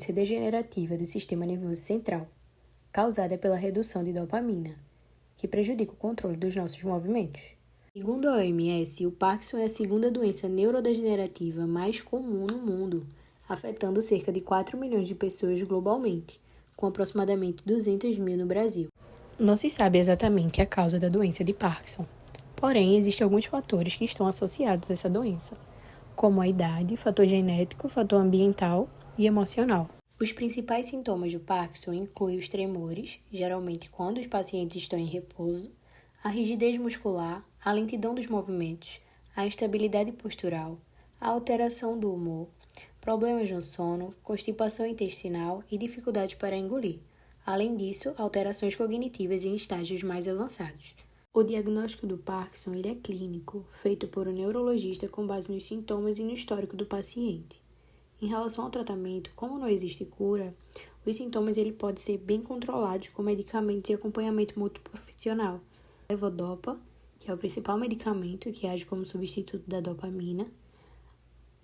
doença degenerativa do sistema nervoso central, causada pela redução de dopamina, que prejudica o controle dos nossos movimentos. Segundo a OMS, o Parkinson é a segunda doença neurodegenerativa mais comum no mundo, afetando cerca de 4 milhões de pessoas globalmente, com aproximadamente 200 mil no Brasil. Não se sabe exatamente a causa da doença de Parkinson, porém, existem alguns fatores que estão associados a essa doença, como a idade, fator genético, fator ambiental e emocional. Os principais sintomas do Parkinson incluem os tremores, geralmente quando os pacientes estão em repouso, a rigidez muscular, a lentidão dos movimentos, a instabilidade postural, a alteração do humor, problemas no sono, constipação intestinal e dificuldades para engolir. Além disso, alterações cognitivas em estágios mais avançados. O diagnóstico do Parkinson é clínico, feito por um neurologista com base nos sintomas e no histórico do paciente. Em relação ao tratamento, como não existe cura, os sintomas podem ser bem controlados com medicamentos e acompanhamento multiprofissional. A levodopa, que é o principal medicamento que age como substituto da dopamina,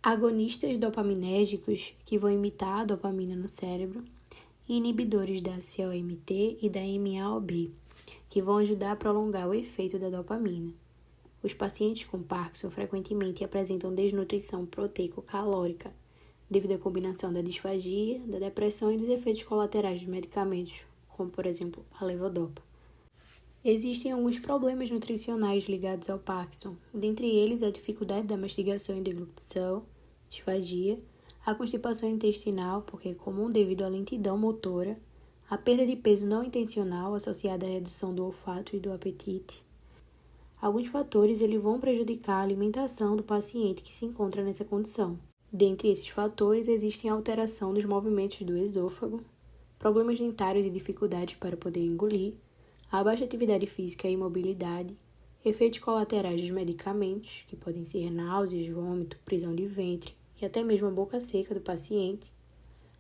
agonistas dopaminérgicos, que vão imitar a dopamina no cérebro, e inibidores da COMT e da MAO-B, que vão ajudar a prolongar o efeito da dopamina. Os pacientes com Parkinson frequentemente apresentam desnutrição proteico-calórica, devido à combinação da disfagia, da depressão e dos efeitos colaterais dos medicamentos, como, por exemplo, a levodopa. Existem alguns problemas nutricionais ligados ao Parkinson, dentre eles a dificuldade da mastigação e deglutição, disfagia, a constipação intestinal, porque é comum devido à lentidão motora, a perda de peso não intencional associada à redução do olfato e do apetite. Alguns fatores vão prejudicar a alimentação do paciente que se encontra nessa condição. Dentre esses fatores, existem a alteração dos movimentos do esôfago, problemas dentários e dificuldades para poder engolir, a baixa atividade física e imobilidade, efeitos colaterais dos medicamentos, que podem ser náuseas, vômito, prisão de ventre e até mesmo a boca seca do paciente,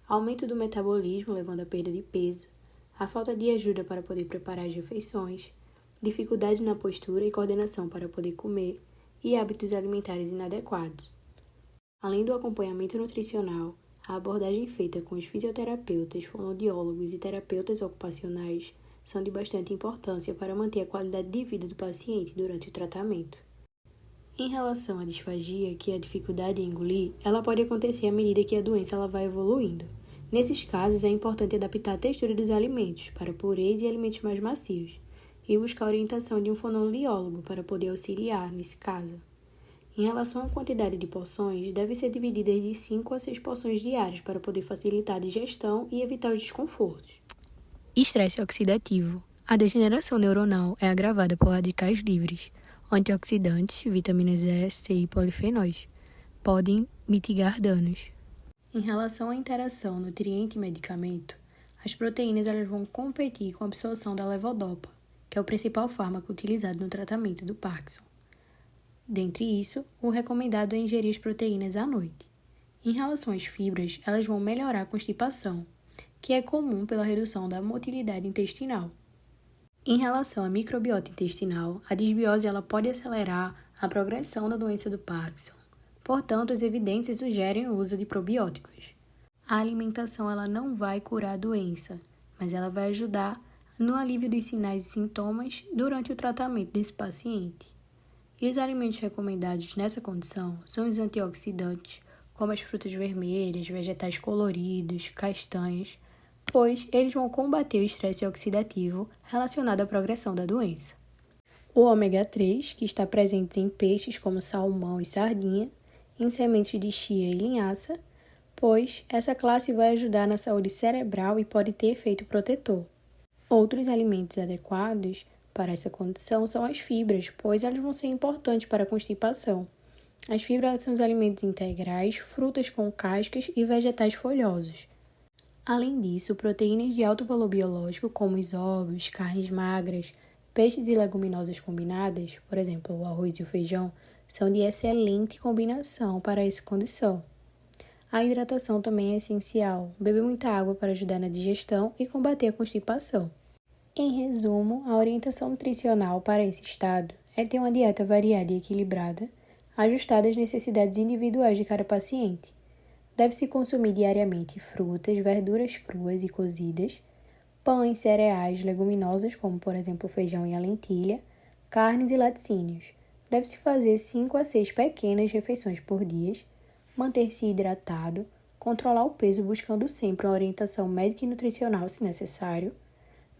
aumento do metabolismo levando à perda de peso, a falta de ajuda para poder preparar as refeições, dificuldade na postura e coordenação para poder comer e hábitos alimentares inadequados. Além do acompanhamento nutricional, a abordagem feita com os fisioterapeutas, fonoaudiólogos e terapeutas ocupacionais são de bastante importância para manter a qualidade de vida do paciente durante o tratamento. Em relação à disfagia, que é a dificuldade em engolir, ela pode acontecer à medida que a doença vai evoluindo. Nesses casos, é importante adaptar a textura dos alimentos para purês e alimentos mais macios, e buscar a orientação de um fonoaudiólogo para poder auxiliar nesse caso. Em relação à quantidade de porções, deve ser dividida de 5 a 6 porções diárias para poder facilitar a digestão e evitar os desconfortos. Estresse oxidativo. A degeneração neuronal é agravada por radicais livres, antioxidantes, vitaminas E, C e polifenóis. Podem mitigar danos. Em relação à interação nutriente-medicamento, as proteínas vão competir com a absorção da levodopa, que é o principal fármaco utilizado no tratamento do Parkinson. Dentre isso, o recomendado é ingerir as proteínas à noite. Em relação às fibras, elas vão melhorar a constipação, que é comum pela redução da motilidade intestinal. Em relação à microbiota intestinal, a disbiose pode acelerar a progressão da doença do Parkinson. Portanto, as evidências sugerem o uso de probióticos. A alimentação não vai curar a doença, mas ela vai ajudar no alívio dos sinais e sintomas durante o tratamento desse paciente. E os alimentos recomendados nessa condição são os antioxidantes, como as frutas vermelhas, vegetais coloridos, castanhas, pois eles vão combater o estresse oxidativo relacionado à progressão da doença. O ômega 3, que está presente em peixes como salmão e sardinha, em sementes de chia e linhaça, pois essa classe vai ajudar na saúde cerebral e pode ter efeito protetor. Outros alimentos adequados para essa condição são as fibras, pois elas vão ser importantes para a constipação. As fibras são os alimentos integrais, frutas com cascas e vegetais folhosos. Além disso, proteínas de alto valor biológico, como os ovos, carnes magras, peixes e leguminosas combinadas, por exemplo, o arroz e o feijão, são de excelente combinação para essa condição. A hidratação também é essencial. Beber muita água para ajudar na digestão e combater a constipação. Em resumo, a orientação nutricional para esse estado é ter uma dieta variada e equilibrada, ajustada às necessidades individuais de cada paciente. Deve-se consumir diariamente frutas, verduras cruas e cozidas, pães, cereais, leguminosas, como por exemplo feijão e a lentilha, carnes e laticínios. Deve-se fazer 5 a 6 pequenas refeições por dia, manter-se hidratado, controlar o peso buscando sempre uma orientação médica e nutricional se necessário,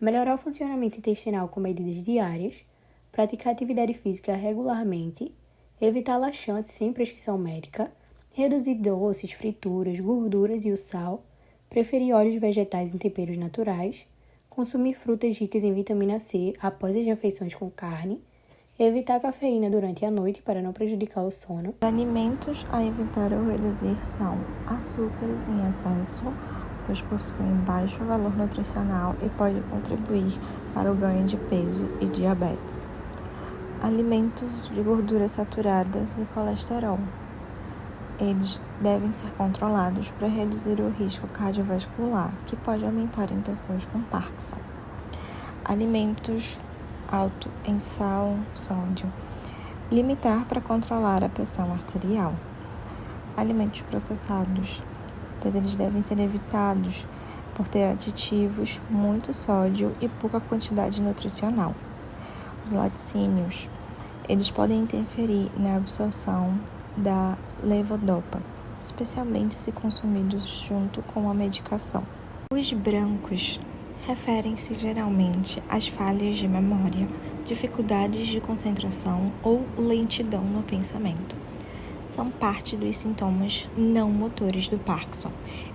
melhorar o funcionamento intestinal com medidas diárias, praticar atividade física regularmente, evitar laxantes sem prescrição médica, reduzir doces, frituras, gorduras e o sal, preferir óleos vegetais em temperos naturais, consumir frutas ricas em vitamina C após as refeições com carne, evitar cafeína durante a noite para não prejudicar o sono. Os alimentos a evitar ou reduzir são açúcares em excesso, pois possuem baixo valor nutricional e podem contribuir para o ganho de peso e diabetes. Alimentos de gorduras saturadas e colesterol. Eles devem ser controlados para reduzir o risco cardiovascular, que pode aumentar em pessoas com Parkinson. Alimentos alto em sal, sódio. Limitar para controlar a pressão arterial. Alimentos processados, pois eles devem ser evitados por ter aditivos, muito sódio e pouca quantidade nutricional. Os laticínios, eles podem interferir na absorção da levodopa, especialmente se consumidos junto com a medicação. Os brancos referem-se geralmente às falhas de memória, dificuldades de concentração ou lentidão no pensamento. São parte dos sintomas não motores do Parkinson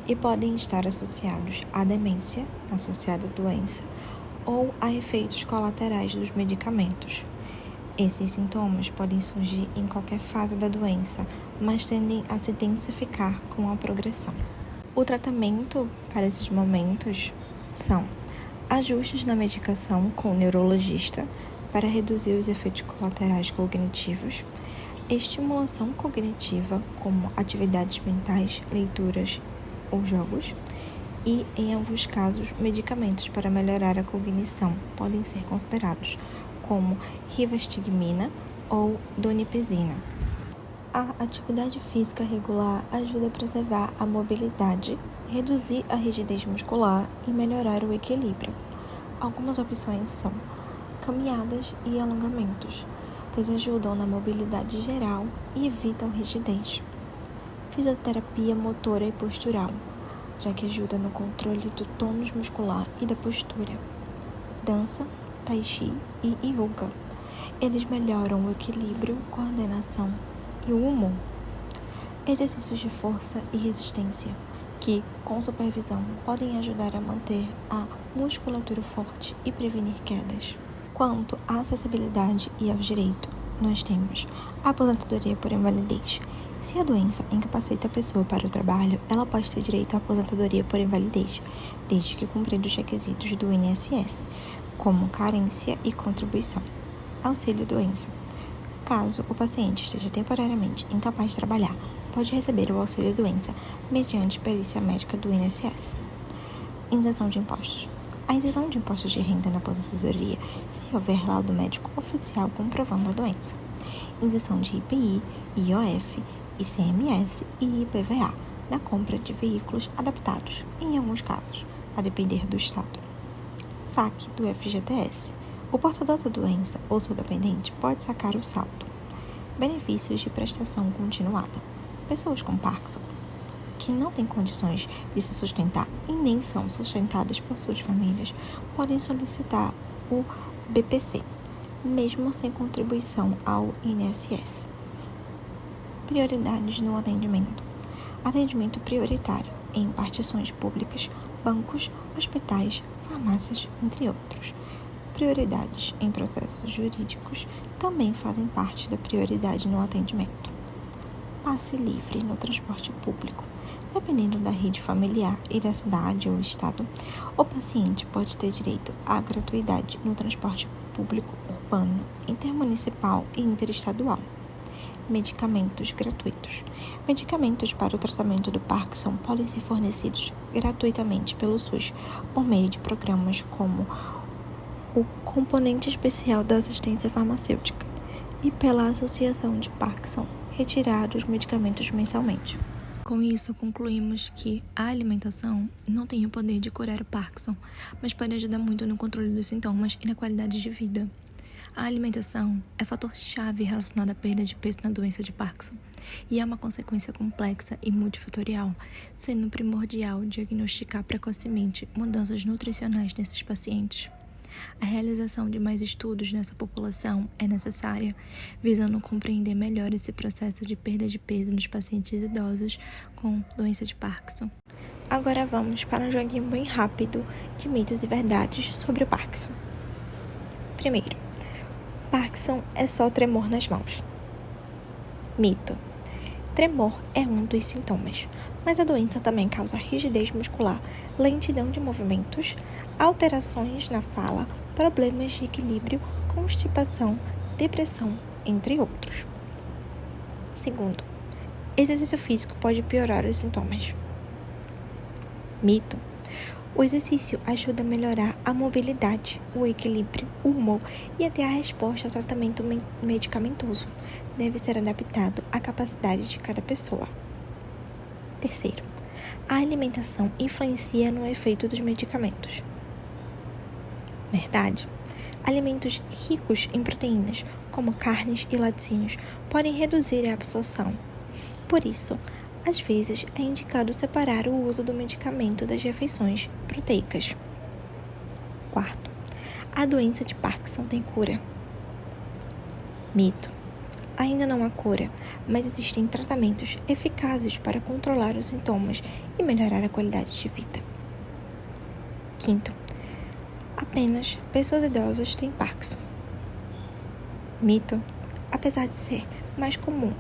e podem estar associados à demência, associada à doença, ou a efeitos colaterais dos medicamentos. Esses sintomas podem surgir em qualquer fase da doença, mas tendem a se intensificar com a progressão. O tratamento para esses momentos são ajustes na medicação com o neurologista para reduzir os efeitos colaterais cognitivos, estimulação cognitiva como atividades mentais, leituras ou jogos, e, em alguns casos, medicamentos para melhorar a cognição podem ser considerados, como rivastigmina ou donepezina. A atividade física regular ajuda a preservar a mobilidade, reduzir a rigidez muscular e melhorar o equilíbrio. Algumas opções são caminhadas e alongamentos, pois ajudam na mobilidade geral e evitam rigidez. Fisioterapia motora e postural, já que ajuda no controle do tônus muscular e da postura. Dança, tai chi e yoga. Eles melhoram o equilíbrio, coordenação e o humor. Exercícios de força e resistência, que, com supervisão, podem ajudar a manter a musculatura forte e prevenir quedas. Quanto à acessibilidade e ao direito, nós temos a aposentadoria por invalidez. Se a doença incapacita a pessoa para o trabalho, ela pode ter direito à aposentadoria por invalidez, desde que cumpridos os requisitos do INSS, como carência e contribuição. Auxílio-doença. Caso o paciente esteja temporariamente incapaz de trabalhar, pode receber o auxílio-doença mediante perícia médica do INSS. Isenção de impostos. A isenção de impostos de renda na aposentadoria se houver laudo médico oficial comprovando a doença. Isenção de IPI, IOF, ICMS e IPVA na compra de veículos adaptados, em alguns casos, a depender do estado. Saque do FGTS. O portador da doença ou seu dependente pode sacar o saldo. Benefícios de prestação continuada. Pessoas com Parkinson, que não têm condições de se sustentar e nem são sustentadas por suas famílias, podem solicitar o BPC, mesmo sem contribuição ao INSS. Prioridades no atendimento. Atendimento prioritário em partições públicas, bancos, hospitais, farmácias, entre outros. Prioridades em processos jurídicos também fazem parte da prioridade no atendimento. Passe livre no transporte público. Dependendo da rede familiar e da cidade ou estado, o paciente pode ter direito à gratuidade no transporte público urbano, intermunicipal e interestadual. Medicamentos gratuitos. Medicamentos para o tratamento do Parkinson podem ser fornecidos gratuitamente pelo SUS por meio de programas como o Componente Especial da Assistência Farmacêutica e pela Associação de Parkinson, retirar os medicamentos mensalmente. Com isso, concluímos que a alimentação não tem o poder de curar o Parkinson, mas pode ajudar muito no controle dos sintomas e na qualidade de vida. A alimentação é fator-chave relacionado à perda de peso na doença de Parkinson e é uma consequência complexa e multifatorial, sendo primordial diagnosticar precocemente mudanças nutricionais nesses pacientes. A realização de mais estudos nessa população é necessária, visando compreender melhor esse processo de perda de peso nos pacientes idosos com doença de Parkinson. Agora vamos para um joguinho bem rápido de mitos e verdades sobre o Parkinson. Primeiro, Parkinson é só tremor nas mãos. Mito. Tremor é um dos sintomas, mas a doença também causa rigidez muscular, lentidão de movimentos, alterações na fala, problemas de equilíbrio, constipação, depressão, entre outros. Segundo, exercício físico pode piorar os sintomas. Mito. O exercício ajuda a melhorar a mobilidade, o equilíbrio, o humor e até a resposta ao tratamento medicamentoso. Deve ser adaptado à capacidade de cada pessoa. Terceiro, a alimentação influencia no efeito dos medicamentos. Verdade. Alimentos ricos em proteínas, como carnes e laticínios, podem reduzir a absorção. Por isso, às vezes é indicado separar o uso do medicamento das refeições proteicas. Quarto, a doença de Parkinson tem cura. Mito. Ainda não há cura, mas existem tratamentos eficazes para controlar os sintomas e melhorar a qualidade de vida. Quinto, apenas pessoas idosas têm Parkinson. Mito. Apesar de ser mais comum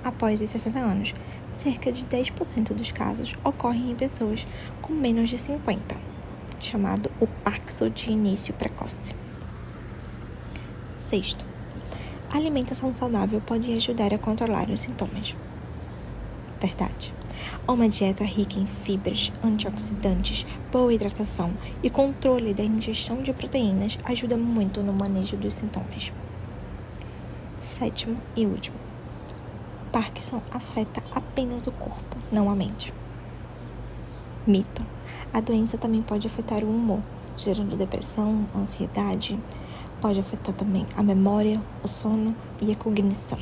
após os 60 anos, cerca de 10% dos casos ocorrem em pessoas com menos de 50, chamado o Parkinson de início precoce. Sexto, a alimentação saudável pode ajudar a controlar os sintomas. Verdade. Uma dieta rica em fibras, antioxidantes, boa hidratação e controle da ingestão de proteínas ajuda muito no manejo dos sintomas. Sétimo e último. Parkinson afeta apenas o corpo, não a mente. Mito. A doença também pode afetar o humor, gerando depressão, ansiedade. Pode afetar também a memória, o sono e a cognição.